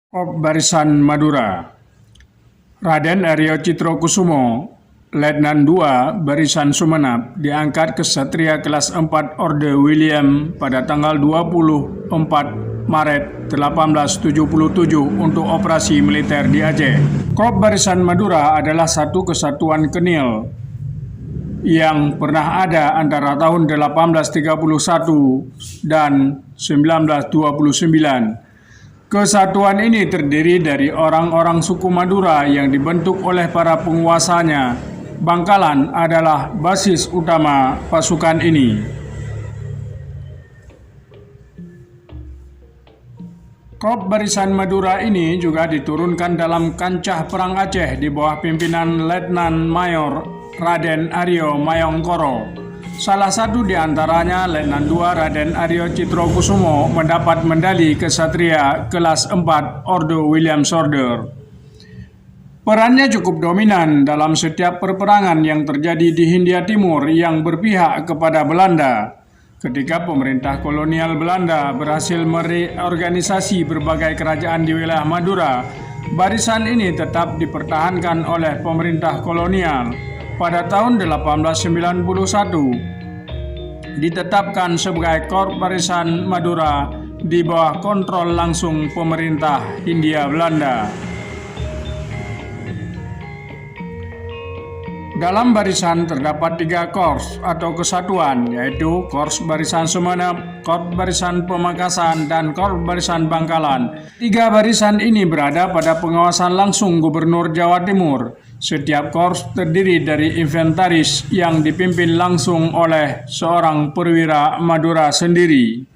Barisan Madura, Raden Aryo Citrokusumo, Letnan II Barisan Sumenep, diangkat Ksatria kelas 4 Orde William pada tanggal 24 Maret 1877 untuk operasi militer di Aceh. Korps Barisan Madura adalah satu kesatuan kenil yang pernah ada antara tahun 1831 dan 1929. Kesatuan ini terdiri dari orang-orang suku Madura yang dibentuk oleh para penguasanya. Bangkalan adalah basis utama pasukan ini. Korps Barisan Madura ini juga diturunkan dalam kancah Perang Aceh di bawah pimpinan Letnan Mayor Raden Aryo Mayongkoro. Salah satu di antaranya, Letnan II Raden Aryo Citrokusumo, mendapat medali Ksatria kelas 4 Orde William Sorder. Perannya cukup dominan dalam setiap perperangan yang terjadi di Hindia Timur yang berpihak kepada Belanda. Ketika pemerintah kolonial Belanda berhasil mereorganisasi berbagai kerajaan di wilayah Madura, barisan ini tetap dipertahankan oleh pemerintah kolonial. Pada tahun 1891, ditetapkan sebagai Korps Barisan Madura di bawah kontrol langsung pemerintah Hindia Belanda. Dalam barisan terdapat 3 korps atau kesatuan, yaitu Korps Barisan Sumenep, Korps Barisan Pamekasan, dan Korps Barisan Bangkalan. 3 barisan ini berada pada pengawasan langsung Gubernur Jawa Timur. Setiap korps terdiri dari inventaris yang dipimpin langsung oleh seorang perwira Madura sendiri.